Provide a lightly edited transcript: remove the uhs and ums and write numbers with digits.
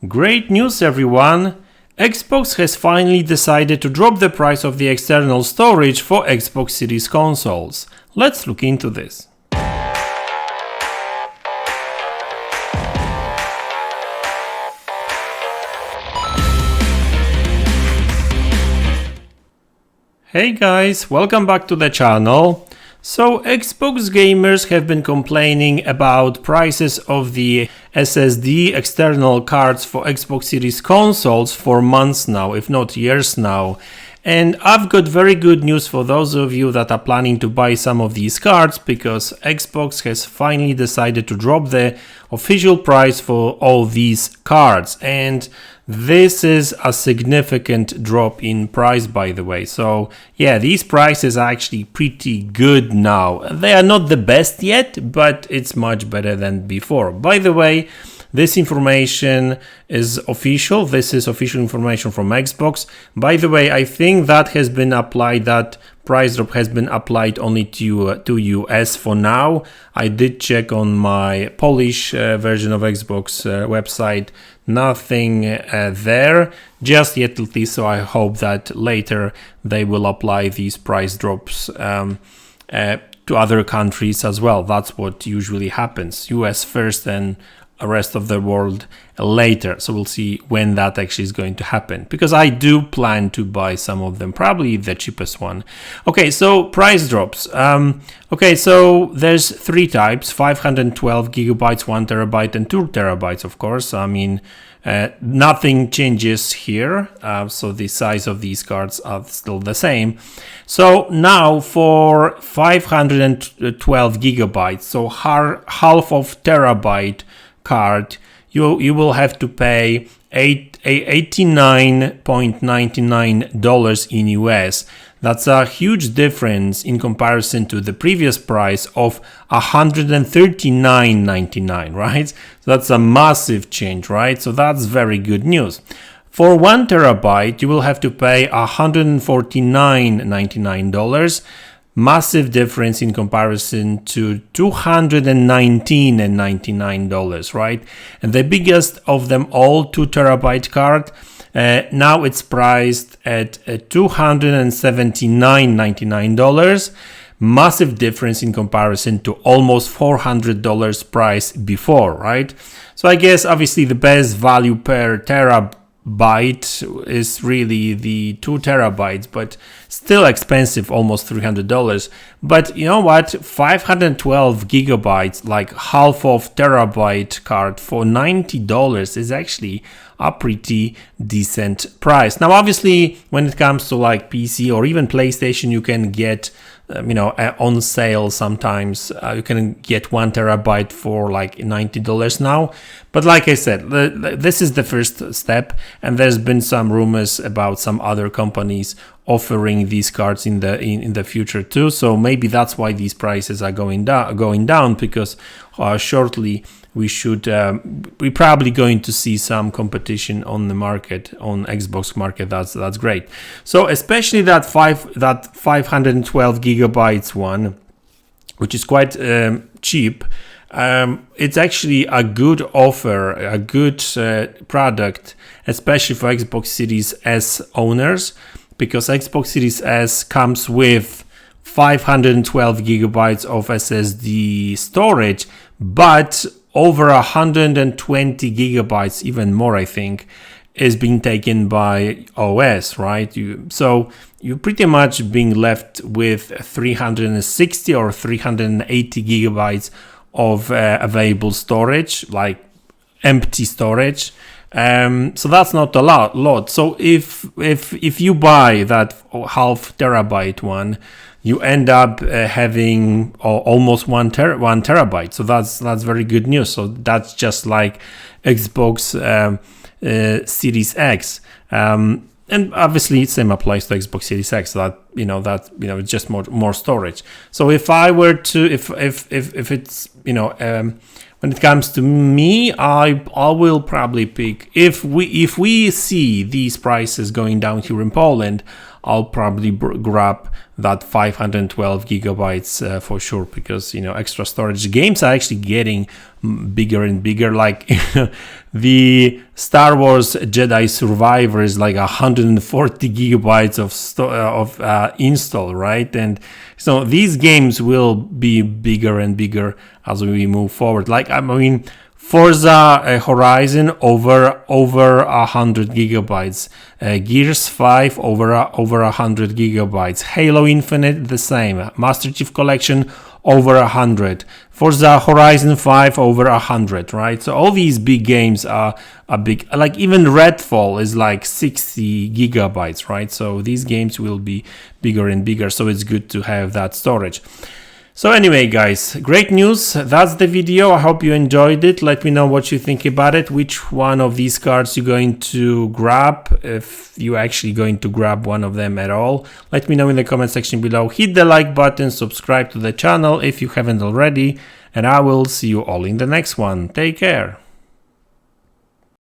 Great news, everyone! Xbox has finally decided to drop the price of the external storage for Xbox Series consoles. Let's look into this. Hey guys, welcome back to the channel. So Xbox gamers have been complaining about prices of the SSD external cards for Xbox Series consoles for months now, if not years now. And I've got very good news for those of you that are planning to buy some of these cards, because Xbox has finally decided to drop the official price for all these cards. And this is a significant drop in price, by the way. So yeah, these prices are actually pretty good now. They are not the best yet, but it's much better than before. By the way, this information is official. This is official information from Xbox. By the way, I think that has been applied, that price drop has been applied only to US for now. I did check on my Polish version of Xbox website. Nothing there just yet, at least, so I hope that later they will apply these price drops to other countries as well. That's what usually happens. US first and the rest of the world later. So we'll see when that actually is going to happen, because I do plan to buy some of them, probably the cheapest one. Okay, so price drops. Okay, so there's three types: 512 gigabytes, 1 terabyte, and 2 terabytes, of course. I mean, nothing changes here. So the size of these cards are still the same. So now for 512 gigabytes, so half of terabyte card, you will have to pay $89.99 in US. That's a huge difference in comparison to the previous price of $139.99, right? So that's a massive change, right? So that's very good news. For 1 terabyte, you will have to pay $149.99. Massive difference in comparison to $219.99, right? And the biggest of them all, 2 terabyte card, now it's priced at $279.99. Massive difference in comparison to almost $400 price before, right? So I guess obviously the best value per terabyte is really the 2 terabytes, but still expensive, almost $300. But you know what, 512 gigabytes, like half of terabyte card for $90 is actually a pretty decent price. Now obviously when it comes to like PC or even PlayStation, you can get on sale sometimes. You can get 1 terabyte for like $90 now. But like I said, this is the first step, and there's been some rumors about some other companies offering these cards in the future too. So maybe that's why these prices are going down, because shortly we're probably going to see some competition on the market, on Xbox market. That's great. So especially that 512 gigabytes one, which is quite cheap. It's actually a good offer, a good product, especially for Xbox Series S owners, because Xbox Series S comes with 512 gigabytes of SSD storage, but over 120 gigabytes, even more, I think, is being taken by OS, right? So you're pretty much being left with 360 or 380 gigabytes of available storage, like empty storage. So that's not a lot. So if you buy that half terabyte one, you end up having almost 1 terabyte. So that's very good news. So that's just like Xbox Series X. And obviously same applies to Xbox Series X. So it's just more storage. So if I were to, if it's when it comes to me, I will probably pick, if we see these prices going down here in Poland, I'll probably grab that 512 gigabytes for sure, because extra storage. Games are actually getting bigger and bigger. Like The Star Wars Jedi Survivor is like 140 gigabytes of install, right? And so these games will be bigger and bigger as we move forward. Like, I mean, Forza Horizon over 100 gigabytes, Gears 5 over 100 gigabytes, Halo Infinite the same, Master Chief Collection over 100, Forza Horizon 5 over 100, right? So all these big games are big. Like even Redfall is like 60 gigabytes, right? So these games will be bigger and bigger, so it's good to have that storage. So anyway, guys, great news. That's the video. I hope you enjoyed it. Let me know what you think about it. Which one of these cards you're going to grab, if you're actually going to grab one of them at all. Let me know in the comment section below. Hit the like button, subscribe to the channel if you haven't already, and I will see you all in the next one. Take care.